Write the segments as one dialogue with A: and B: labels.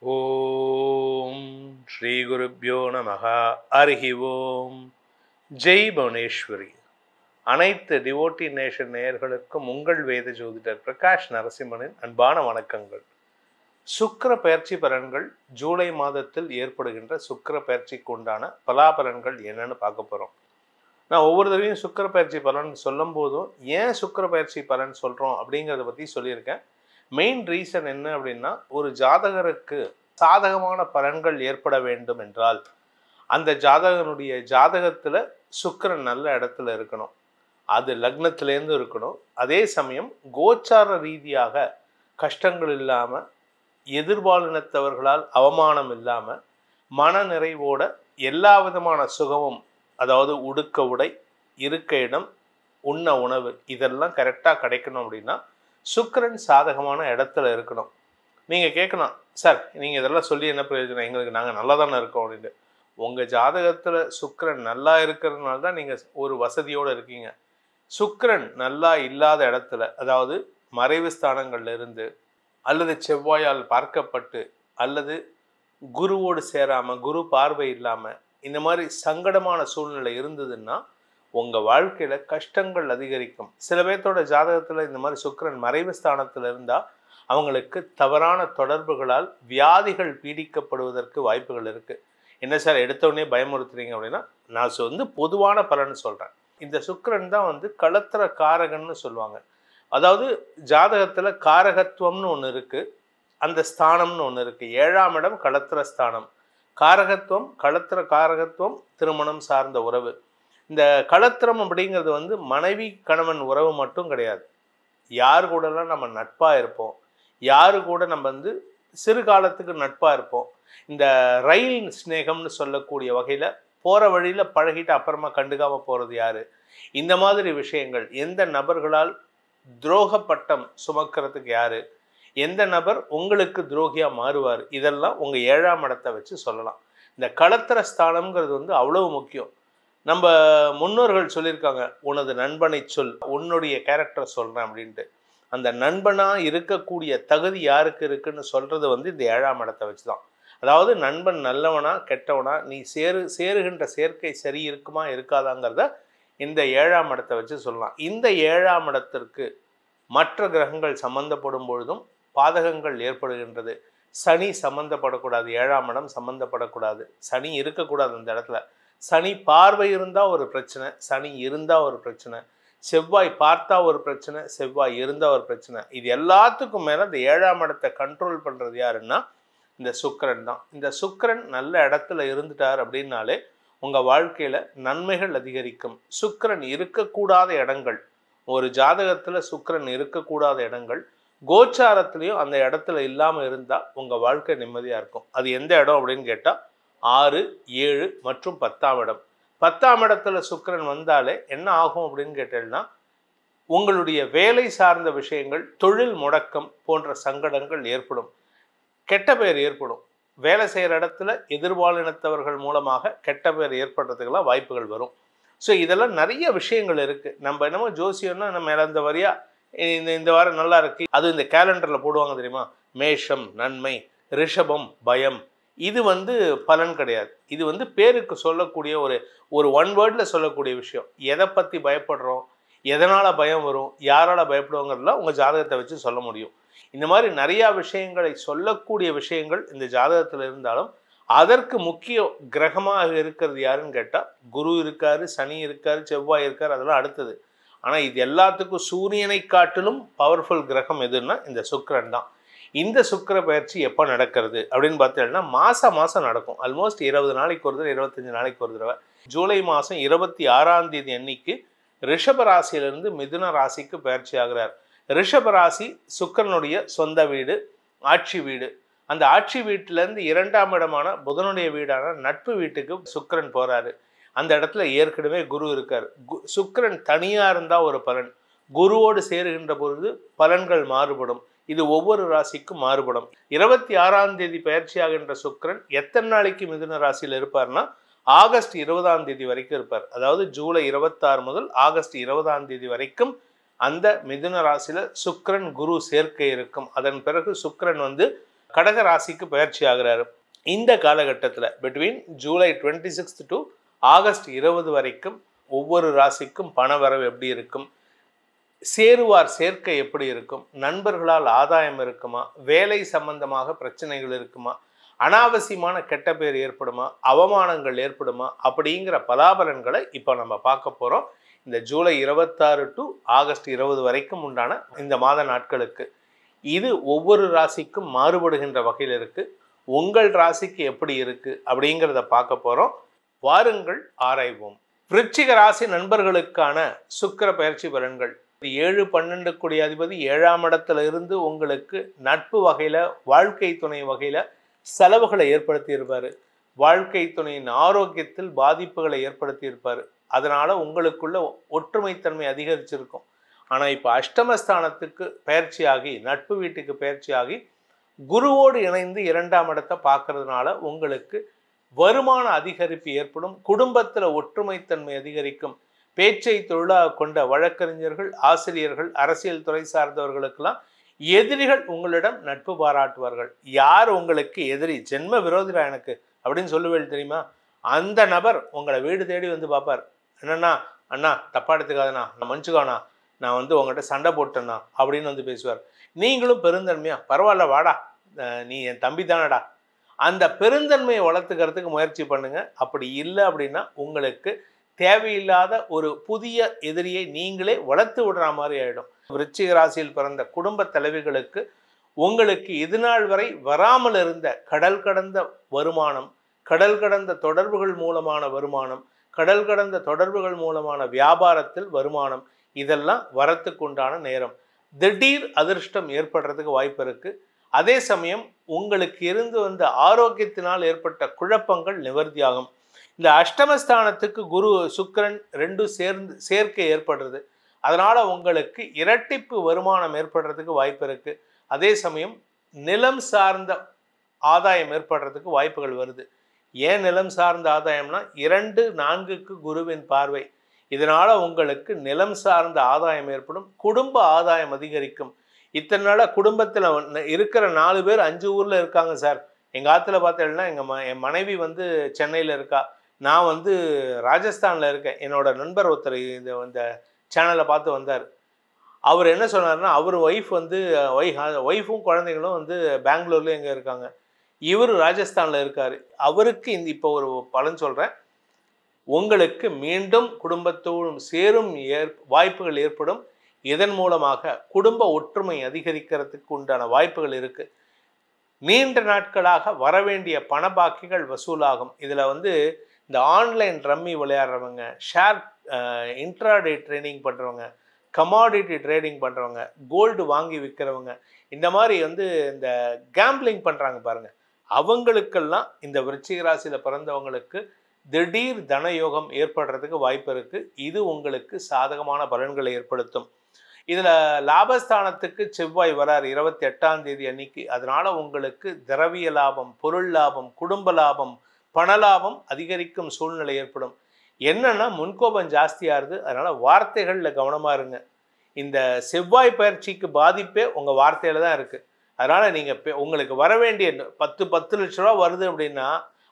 A: ஓம் ஸ்ரீ குருப்யோ நமஹ. ஹரிஹி ஓம். ஜெய் புவனேஸ்வரி. அனைத்து டிவோட்டி நேஷன் நேயர்களுக்கும் உங்கள் வேத ஜோதிடர் பிரகாஷ் நரசிம்மனின் அன்பான வணக்கங்கள். சுக்கிர பயிற்சி பலன்கள் ஜூலை மாதத்தில் ஏற்படுகின்ற சுக்கிர பயிற்சிக்கு உண்டான பலாபலன்கள் என்னன்னு பார்க்க போகிறோம். நான் ஒவ்வொரு தடவையும் சுக்கிர பயிற்சி பலன் சொல்லும் போதும் ஏன் சுக்கிர பயிற்சி பலன் சொல்கிறோம் அப்படிங்கிறத பற்றி சொல்லியிருக்கேன். மெயின் ரீசன் என்ன அப்படின்னா, ஒரு ஜாதகருக்கு சாதகமான பலன்கள் ஏற்பட வேண்டும் என்றால் அந்த ஜாதகனுடைய ஜாதகத்தில் சுக்கிரன் நல்ல இடத்துல இருக்கணும், அது லக்னத்திலேருந்து இருக்கணும். அதே சமயம் கோச்சார ரீதியாக கஷ்டங்கள் இல்லாமல், எதிர்பாலினத்தவர்களால் அவமானம் இல்லாமல், மன நிறைவோட எல்லா விதமான சுகமும், அதாவது உடுக்க உடை, இருக்க இடம், உண்ண உணவு, இதெல்லாம் கரெக்டாக கிடைக்கணும் அப்படின்னா சுக்கிரன் சாதகமான இடத்துல இருக்கணும். நீங்கள் கேட்கலாம், சார் நீங்கள் இதெல்லாம் சொல்லி என்ன பிரயோஜனம், எங்களுக்கு நாங்கள் நல்லா தானே இருக்கோம் அப்படின்ட்டு. உங்கள் ஜாதகத்தில் சுக்கிரன் நல்லா இருக்கிறதுனால தான் நீங்கள் ஒரு வசதியோடு இருக்கீங்க. சுக்கிரன் நல்லா இல்லாத இடத்துல, அதாவது மறைவு ஸ்தானங்கள்ல இருந்து, அல்லது செவ்வாயால் பார்க்கப்பட்டு, அல்லது குருவோடு சேராமல், குரு பார்வை இல்லாமல், இந்த மாதிரி சங்கடமான சூழ்நிலை இருந்ததுன்னா உங்கள் வாழ்க்கையில் கஷ்டங்கள் அதிகரிக்கும். சில பேர்த்தோட ஜாதகத்தில் இந்த மாதிரி சுக்கிரன் மறைவு ஸ்தானத்தில் இருந்தால் அவங்களுக்கு தவறான தொடர்புகளால் வியாதிகள் பீடிக்கப்படுவதற்கு வாய்ப்புகள் இருக்குது. என்ன சார் எடுத்தோடனே பயமுறுத்துறீங்க அப்படின்னா, நான் பொதுவான பலன் சொல்கிறேன். இந்த சுக்கிரன் தான் களத்திர காரகன்னு சொல்லுவாங்க. அதாவது ஜாதகத்தில் காரகத்துவம்னு ஒன்று இருக்குது, அந்த ஸ்தானம்னு ஒன்று இருக்குது. 7ஆம் இடம் களத்திர ஸ்தானம். காரகத்துவம், களத்திர காரகத்துவம் திருமணம் சார்ந்த உறவு. இந்த களத்திரம் அப்படிங்கிறது மனைவி கணவன் உறவு மட்டும் கிடையாது. யார் கூடலாம் நம்ம நட்பாக இருப்போம், யாரு கூட நம்ம சிறு காலத்துக்கு நட்பாக இருப்போம். இந்த ரயில் ஸ்நேகம்னு சொல்லக்கூடிய வகையில் போகிற வழியில் பழகிட்டு அப்புறமா கண்டுக்காமல் போகிறது யார், இந்த மாதிரி விஷயங்கள். எந்த நபர்களால் துரோக பட்டம் சுமக்கிறதுக்கு யார், எந்த நபர் உங்களுக்கு துரோகியாக மாறுவார், இதெல்லாம் உங்கள் 7ஆம் இடத்தை வச்சு சொல்லலாம். இந்த களத்திர ஸ்தானம்ங்கிறது அவ்வளவு முக்கியம். நம்ம முன்னோர்கள் சொல்லியிருக்காங்க, உனது நண்பனை சொல், உன்னுடைய கேரக்டரை சொல்கிறேன் அப்படின்ட்டு. அந்த நண்பனாக இருக்கக்கூடிய தகுதி யாருக்கு இருக்குன்னு சொல்கிறது இந்த 7ஆம் இடத்தை வச்சு தான். அதாவது நண்பன் நல்லவனா கெட்டவனா, நீ சேருகின்ற சேர்க்கை சரி இருக்குமா இருக்காதாங்கிறத இந்த 7ஆம் இடத்தை வச்சு சொல்லலாம். இந்த 7ஆம் இடத்திற்கு மற்ற கிரகங்கள் சம்பந்தப்படும் பொழுதும் பாதகங்கள் ஏற்படுகின்றது. சனி சம்பந்தப்படக்கூடாது, 7ஆம் இடம் சம்பந்தப்படக்கூடாது, சனி இருக்கக்கூடாது அந்த இடத்துல. சனி பார்வை இருந்தால் ஒரு பிரச்சனை, சனி இருந்தால் ஒரு பிரச்சனை, செவ்வாய் பார்த்தா ஒரு பிரச்சனை, செவ்வாய் இருந்தால் ஒரு பிரச்சனை. இது எல்லாத்துக்கும் மேலே இந்த 7ஆம் இடத்தை கண்ட்ரோல் பண்ணுறது யாருன்னா இந்த சுக்கிரன் தான். இந்த சுக்கிரன் நல்ல இடத்துல இருந்துட்டார் அப்படின்னாலே உங்கள் வாழ்க்கையில் நன்மைகள் அதிகரிக்கும். சுக்கிரன் இருக்கக்கூடாத இடங்கள், ஒரு ஜாதகத்தில் சுக்கிரன் இருக்கக்கூடாத இடங்கள் கோச்சாரத்துலேயும் அந்த இடத்துல இல்லாமல் இருந்தால் உங்கள் வாழ்க்கை நிம்மதியாக இருக்கும். அது எந்த இடம் அப்படின்னு கேட்டால் 6, 7 மற்றும் 10ஆம் இடம். 10ஆம் இடத்துல சுக்கிரன் வந்தாலே என்ன ஆகும் அப்படின்னு கேட்டீங்கன்னா, உங்களுடைய வேலை சார்ந்த விஷயங்கள், தொழில் முடக்கம் போன்ற சங்கடங்கள் ஏற்படும், கெட்ட பெயர் ஏற்படும். வேலை செய்கிற இடத்துல எதிர்பாலினத்தவர்கள் மூலமாக கெட்ட பெயர் ஏற்படுறதுக்கெல்லாம் வாய்ப்புகள் வரும். ஸோ இதெல்லாம் நிறைய விஷயங்கள் இருக்குது. நம்ம என்னமோ ஜோசியம்னா நம்ம இழந்த வரியா இந்த வாரம் நல்லா இருக்குது, அது இந்த கேலண்டரில் போடுவாங்க தெரியுமா, மேஷம் நன்மை, ரிஷபம் பயம். இது பலன் கிடையாது. இது பேருக்கு சொல்லக்கூடிய ஒரு ஒன் வேர்டில் சொல்லக்கூடிய விஷயம். எதை பற்றி பயப்படுறோம், எதனால் பயம் வரும், யாரால் பயப்படுவோங்கிறதுலாம் உங்கள் ஜாதகத்தை வச்சு சொல்ல முடியும். இந்த மாதிரி நிறையா விஷயங்களை சொல்லக்கூடிய விஷயங்கள் இந்த ஜாதகத்தில் இருந்தாலும் அதற்கு முக்கிய கிரகமாக இருக்கிறது யாருன்னு கேட்டால் குரு இருக்கார், சனி இருக்கார், செவ்வாய் இருக்கார், அதெல்லாம் அடுத்தது. ஆனால் இது எல்லாத்துக்கும் சூரியனை காட்டிலும் பவர்ஃபுல் கிரகம் எதுன்னா இந்த சுக்கிரன் தான். இந்த சுக்கிர பயிற்சி எப்போ நடக்கிறது அப்படின்னு பார்த்தீங்கன்னா மாதம் நடக்கும். ஆல்மோஸ்ட் 20 நாளைக்கு ஒரு தடவை, 25 நாளைக்கு ஒரு தடவை. ஜூலை மாதம் 26ஆம் தேதி அன்னைக்கு ரிஷப ராசியிலிருந்து மிதுன ராசிக்கு பயிற்சி ஆகிறார். ரிஷப ராசி சுக்கிரனுடைய சொந்த வீடு, ஆட்சி வீடு. அந்த ஆட்சி வீட்டிலேருந்து 2ஆம் இடமான புதனுடைய வீடான நட்பு வீட்டுக்கு சுக்கிரன் போகிறாரு. அந்த இடத்துல ஏற்கனவே குரு இருக்கார். சுக்கிரன் தனியாக இருந்தால் ஒரு பலன், குருவோடு சேருகின்ற பொழுது பலன்கள் மாறுபடும். இது ஒவ்வொரு ராசிக்கும் மாறுபடும். 26ஆம் தேதி பயிற்சியாகின்ற சுக்கிரன் எத்தனை நாளைக்கு மிதுன ராசியில் இருப்பார்னா ஆகஸ்ட் 20ஆம் தேதி வரைக்கும் இருப்பார். அதாவது ஜூலை 26 முதல் ஆகஸ்ட் 20ஆம் தேதி வரைக்கும் அந்த மிதுன ராசியில் சுக்கிரன் குரு சேர்க்கை இருக்கும். அதன் பிறகு சுக்கிரன் கடக ராசிக்கு பயிற்சி ஆகிறாரு. இந்த காலகட்டத்தில் பிட்வீன் ஜூலை 26 டு ஆகஸ்ட் 20 வரைக்கும் ஒவ்வொரு ராசிக்கும் பண வரவு எப்படி இருக்கும், சேருவார் சேர்க்கை எப்படி இருக்கும், நண்பர்களால் ஆதாயம் இருக்குமா, வேலை சம்பந்தமாக பிரச்சனைகள் இருக்குமா, அனாவசியமான கெட்ட பேர் ஏற்படுமா, அவமானங்கள் ஏற்படுமா, அப்படிங்கிற பலாபலன்களை இப்போ நம்ம பார்க்க போகிறோம். இந்த ஜூலை 26 டு ஆகஸ்ட் 20 வரைக்கும் உண்டான இந்த மாத நாட்களுக்கு இது ஒவ்வொரு ராசிக்கும் மாறுபடுகின்ற வகையில் இருக்குது. உங்கள் ராசிக்கு எப்படி இருக்குது அப்படிங்கிறத பார்க்க போகிறோம். வாருங்கள் ஆராய்வோம். விருச்சிக ராசி நண்பர்களுக்கான சுக்கிர பயிற்சி பலன்கள். 7-12 கூடிய அதிபதி 7ஆம் இடத்துல இருந்து உங்களுக்கு நட்பு வகையில், வாழ்க்கை துணை வகையில் செலவுகளை ஏற்படுத்தி இருப்பார். வாழ்க்கை துணையின் ஆரோக்கியத்தில் பாதிப்புகளை ஏற்படுத்தி இருப்பார். அதனால் உங்களுக்குள்ள ஒற்றுமைத்தன்மை அதிகரிச்சிருக்கும். ஆனால் இப்போ அஷ்டமஸ்தானத்துக்கு பயிற்சியாகி, நட்பு வீட்டுக்கு பயிற்சியாகி குருவோடு இணைந்து 2ஆம் இடத்தை பார்க்கறதுனால உங்களுக்கு வருமான அதிகரிப்பு ஏற்படும். குடும்பத்தில் ஒற்றுமைத்தன்மை அதிகரிக்கும். பேச்சை தொழிலாக கொண்ட வழக்கறிஞர்கள், ஆசிரியர்கள், அரசியல் துறை சார்ந்தவர்களுக்கெல்லாம் எதிரிகள் உங்களிடம் நட்பு பாராட்டுவார்கள். யார் உங்களுக்கு எதிரி, ஜென்ம விரோதிடா எனக்கு அப்படின்னு சொல்லுவேன் தெரியுமா, அந்த நபர் உங்களை வீடு தேடி வந்து பார்ப்பார். என்னண்ணா, அண்ணா தப்பா எடுத்துக்காதண்ணா, நான் மன்னிச்சுக்காண்ணா, நான் வந்து உங்கள்கிட்ட சண்டை போட்டேண்ணா அப்படின்னு வந்து பேசுவார். நீங்களும் பெருந்தன்மையா, பரவாயில்ல வாடா, நீ என் தம்பி தானடா, அந்த பெருந்தன்மையை வளர்த்துக்கிறதுக்கு முயற்சி பண்ணுங்க. அப்படி இல்லை அப்படின்னா உங்களுக்கு தேவையில்லாத ஒரு புதிய எதிரியை நீங்களே வளர்த்து விடுற மாதிரி ஆகிடும். விருச்சிக ராசியில் பிறந்த குடும்ப தலைவிகளுக்கு உங்களுக்கு இதுநாள் வரை வராமல் இருந்த கடல் கடந்த வருமானம், கடல் கடந்த தொடர்புகள் மூலமான வருமானம், கடல் கடந்த தொடர்புகள் மூலமான வியாபாரத்தில் வருமானம், இதெல்லாம் வரத்துக்கு உண்டான நேரம். திடீர் அதிர்ஷ்டம் ஏற்படுறதுக்கு வாய்ப்பு இருக்குது. அதே சமயம் உங்களுக்கு இருந்து வந்த ஆரோக்கியத்தினால் ஏற்பட்ட குழப்பங்கள் நிவர்த்தியாகும். இந்த அஷ்டமஸ்தானத்துக்கு குரு சுக்கிரன் 2 சேர்க்கை ஏற்படுறது. அதனால் உங்களுக்கு இரட்டிப்பு வருமானம் ஏற்படுறதுக்கு வாய்ப்பு இருக்குது. அதே சமயம் நிலம் சார்ந்த ஆதாயம் ஏற்படுறதுக்கு வாய்ப்புகள் வருது. ஏன் நிலம் சார்ந்த ஆதாயம்னா 2-4க்கு குருவின் பார்வை. இதனால் உங்களுக்கு நிலம் சார்ந்த ஆதாயம் ஏற்படும். குடும்ப ஆதாயம் அதிகரிக்கும். இத்தனை நாளாக குடும்பத்தில் இருக்கிற 4 பேர் 5 ஊரில் இருக்காங்க சார். எங்கள் ஆற்றுல பார்த்தீங்கன்னா என் மனைவி வந்து சென்னையில் இருக்கா, நான் வந்து ராஜஸ்தானில் இருக்கேன். என்னோட நண்பர் ஒருத்தர் இந்த சேனலை பார்த்து வந்தார். அவர் என்ன சொன்னார்னா, அவர் ஒய்ஃப் வந்து ஒய்ஃபும் குழந்தைங்களும் வந்து பெங்களூர்ல எங்கே இருக்காங்க, இவர் ராஜஸ்தானில் இருக்கார். அவருக்கு இப்போ ஒரு பலன் சொல்கிறேன். உங்களுக்கு மீண்டும் குடும்பத்தோடும் சேரும் வாய்ப்புகள் ஏற்படும். இதன் மூலமாக குடும்ப ஒற்றுமை அதிகரிக்கிறதுக்கு உண்டான வாய்ப்புகள் இருக்குது. நீண்ட நாட்களாக வரவேண்டிய பண பாக்கிகள் வசூலாகும். இதில் வந்து இந்த ஆன்லைன் ரம்மி விளையாடுறவங்க, ஷேர் இன்ட்ராடே ட்ரேடிங் பண்ணுறவங்க, கமாடிட்டி ட்ரேடிங் பண்ணுறவங்க, கோல்டு வாங்கி விற்கிறவங்க, இந்த மாதிரி வந்து இந்த கேம்பிளிங் பண்ணுறாங்க பாருங்கள், அவங்களுக்கெல்லாம் இந்த விருச்சிக ராசியில் பிறந்தவங்களுக்கு திடீர் தனயோகம் ஏற்படுறதுக்கு வாய்ப்பு இருக்குது. இது உங்களுக்கு சாதகமான பலன்களை ஏற்படுத்தும். இதில் லாபஸ்தானத்துக்கு செவ்வாய் வரார் 28ஆம் தேதி அன்னைக்கு. அதனால் உங்களுக்கு திரவிய லாபம், பொருள் லாபம், குடும்ப லாபம், பண லாபம் அதிகரிக்கும் சூழ்நிலை ஏற்படும். என்னன்னா முன்கோபம் ஜாஸ்தியாகுது. அதனால் வார்த்தைகளில் கவனமாக இருங்க. இந்த செவ்வாய் பயிற்சிக்கு பாதிப்பே உங்கள் வார்த்தையில் தான் இருக்குது. அதனால் நீங்கள் உங்களுக்கு வர வேண்டிய 10 லட்ச ரூபா வருது அப்படின்னா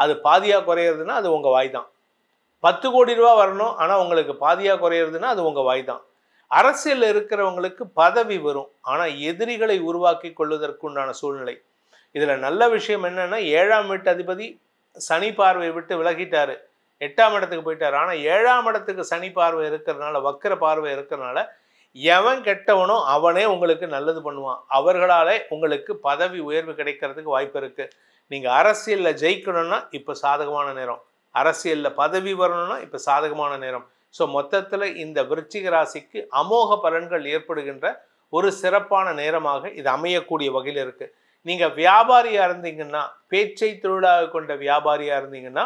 A: அது பாதியாக குறையிறதுன்னா அது உங்கள் வாய் தான். 10 கோடி ரூபா வரணும், ஆனால் உங்களுக்கு பாதியாக குறையிறதுன்னா அது உங்கள் வாய் தான். அரசியலில் இருக்கிறவங்களுக்கு பதவி வரும், ஆனால் எதிரிகளை உருவாக்கி கொள்வதற்குண்டான சூழ்நிலை. இதில் நல்ல விஷயம் என்னென்னா 7ஆம் வீட்டு அதிபதி சனி பார்வை விட்டு விலகிட்டார், 8ஆம் இடத்துக்கு போயிட்டார். ஆனால் 7ஆம் இடத்துக்கு சனி பார்வை இருக்கிறதுனால, வக்கர பார்வை இருக்கிறதுனால எவன் கெட்டவனோ அவனே உங்களுக்கு நல்லது பண்ணுவான். அவர்களாலே உங்களுக்கு பதவி உயர்வு கிடைக்கிறதுக்கு வாய்ப்பு இருக்குது. நீங்கள் அரசியலில் ஜெயிக்கணும்னா இப்போ சாதகமான நேரம், அரசியலில் பதவி வரணும்னா இப்போ சாதகமான நேரம். ஸோ மொத்தத்தில் இந்த விருச்சிக ராசிக்கு அமோக பலன்கள் ஏற்படுகின்ற ஒரு சிறப்பான நேரமாக இது அமையக்கூடிய வகையில் இருக்குது. நீங்கள் வியாபாரியாக இருந்தீங்கன்னா, பேச்சை தொழிலாக கொண்ட வியாபாரியாக இருந்தீங்கன்னா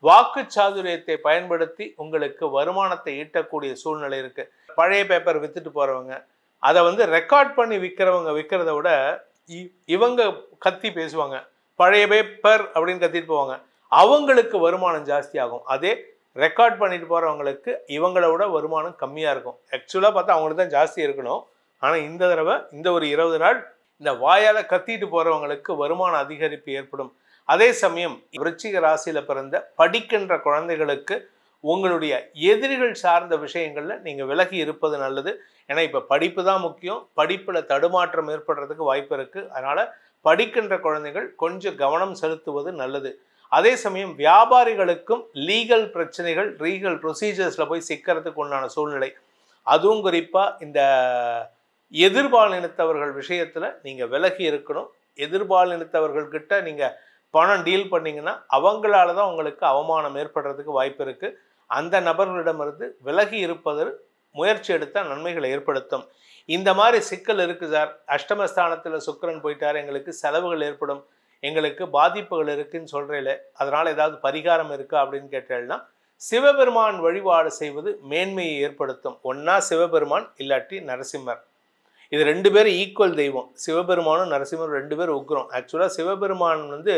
A: வாக்கு சாதுரியத்தை பயன்படுத்தி உங்களுக்கு வருமானத்தை ஈட்டக்கூடிய சூழ்நிலை இருக்குது. பழைய பேப்பர் விற்றுட்டு போகிறவங்க, அதை வந்து ரெக்கார்ட் பண்ணி விற்கிறத விட இவங்க கத்தி பேசுவாங்க, பழைய பேப்பர் அப்படின்னு கத்திட்டு போவாங்க, அவங்களுக்கு வருமானம் ஜாஸ்தி ஆகும். அதே ரெக்கார்ட் பண்ணிட்டு போகிறவங்களுக்கு இவங்கள விட வருமானம் கம்மியாக இருக்கும். ஆக்சுவலாக பார்த்தா அவங்களுக்கு தான் ஜாஸ்தி இருக்கணும். ஆனால் இந்த தடவை இந்த ஒரு 20 நாள் இந்த வாயால கத்திட்டு போறவங்களுக்கு வருமான அதிகரிப்பு ஏற்படும். அதே சமயம் விருச்சிக ராசியில பிறந்த படிக்கின்ற குழந்தைகளுக்கு உங்களுடைய எதிரிகள் சார்ந்த விஷயங்கள்ல நீங்க விலகி இருப்பது நல்லது. ஏன்னா இப்ப படிப்பு தான் முக்கியம். படிப்புல தடுமாற்றம் ஏற்படுறதுக்கு வாய்ப்பு இருக்கு. அதனால படிக்கின்ற குழந்தைகள் கொஞ்சம் கவனம் செலுத்துவது நல்லது. அதே சமயம் வியாபாரிகளுக்கும் லீகல் பிரச்சனைகள், லீகல் ப்ரொசீஜர்ஸ்ல போய் சிக்கிறதுக்கு உண்டான சூழ்நிலை. அதுவும் குறிப்பா இந்த எதிர்பாலினத்தவர்கள் விஷயத்துல நீங்க விலகி இருக்கணும். எதிர்பாலினத்தவர்கள்கிட்ட நீங்க பணம் டீல் பண்ணீங்கன்னா அவங்களால தான் உங்களுக்கு அவமானம் ஏற்படுறதுக்கு வாய்ப்பு இருக்கு. அந்த நபர்களிடமிருந்து விலகி இருப்பது முயற்சி எடுத்தால் நன்மைகளை ஏற்படுத்தும். இந்த மாதிரி சிக்கல் இருக்கு சார், அஷ்டமஸ்தானத்தில் சுக்கிரன் போயிட்டார், எங்களுக்கு செலவுகள் ஏற்படும், எங்களுக்கு பாதிப்புகள் இருக்குன்னு சொல்றேன், அதனால ஏதாவது பரிகாரம் இருக்கா அப்படின்னு கேட்டேன்னா சிவபெருமான் வழிபாடு செய்வது மேன்மையை ஏற்படுத்தும். ஒன்னா சிவபெருமான் இல்லாட்டி நரசிம்மர். இது ரெண்டு பேரும் ஈக்குவல் தெய்வம். சிவபெருமானும் நரசிம்மரும் ரெண்டு பேரும் உக்ரம். ஆக்சுவலாக சிவபெருமான் வந்து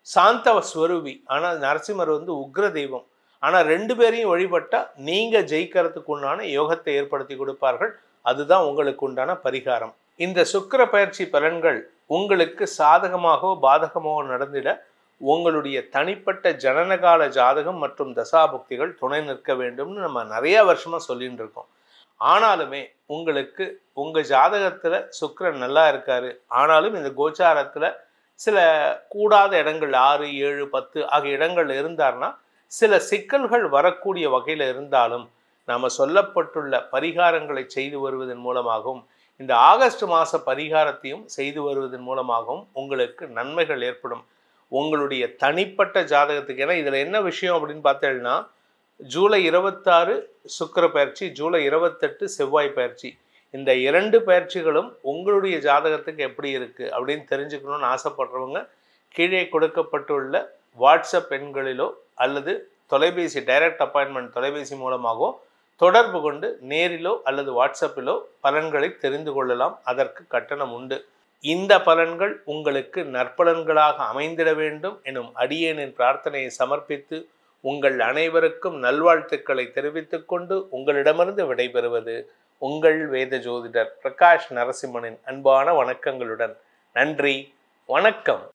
A: சாந்த ஸ்வரூபி, ஆனால் நரசிம்மர் வந்து உக்ர தெய்வம். ஆனால் ரெண்டு பேரையும் வழிபட்டால் நீங்கள் ஜெயிக்கிறதுக்கு உண்டான யோகத்தை ஏற்படுத்தி கொடுப்பார்கள். அதுதான் உங்களுக்கு உண்டான பரிகாரம். இந்த சுக்கிர பயிற்சி பலன்கள் உங்களுக்கு சாதகமாகவோ பாதகமாகவோ நடந்திட உங்களுடைய தனிப்பட்ட ஜனனகால ஜாதகம் மற்றும் தசாபுக்திகள் துணை நிற்க வேண்டும்னு நம்ம நிறைய வருஷமாக சொல்லிட்டு இருக்கோம். ஆனாலுமே உங்களுக்கு உங்கள் ஜாதகத்தில் சுக்கிரன் நல்லா இருக்காரு, ஆனாலும் இந்த கோச்சாரத்தில் சில கூடாத இடங்கள் 6, 7, 10 ஆகிய இடங்கள் இருந்தார்னா சில சிக்கல்கள் வரக்கூடிய வகையில் இருந்தாலும் நாம் சொல்லப்பட்டுள்ள பரிகாரங்களை செய்து வருவதன் மூலமாகவும் இந்த ஆகஸ்ட் மாத பரிகாரத்தையும் செய்து வருவதன் மூலமாகவும் உங்களுக்கு நன்மைகள் ஏற்படும். உங்களுடைய தனிப்பட்ட ஜாதகத்துக்கு, ஏன்னா இதில் என்ன விஷயம் அப்படின்னு பார்த்தேன்னா ஜூலை 26 சுக்கிர பயிற்சி, ஜூலை 28 செவ்வாய் பயிற்சி, இந்த 2 பயிற்சிகளும் உங்களுடைய ஜாதகத்துக்கு எப்படி இருக்குது அப்படின்னு தெரிஞ்சுக்கணும்னு ஆசைப்படுறவங்க கீழே கொடுக்கப்பட்டுள்ள வாட்ஸ்அப் எண்களிலோ அல்லது தொலைபேசி டைரக்ட் அப்பாயின்மெண்ட் தொலைபேசி மூலமாகவோ தொடர்பு கொண்டு நேரிலோ அல்லது வாட்ஸ்அப்பிலோ பலன்களை தெரிந்து கொள்ளலாம். அதற்கு கட்டணம் உண்டு. இந்த பலன்கள் உங்களுக்கு நற்பலன்களாக அமைந்திட வேண்டும் எனும் அடியேனின் பிரார்த்தனையை சமர்ப்பித்து உங்கள் அனைவருக்கும் நல்வாழ்த்துக்களை தெரிவித்துக் கொண்டு உங்களிடமிருந்து விடைபெறுவது உங்கள் வேத ஜோதிடர் பிரகாஷ் நரசிம்மனின் அன்பான வணக்கங்களுடன். நன்றி, வணக்கம்.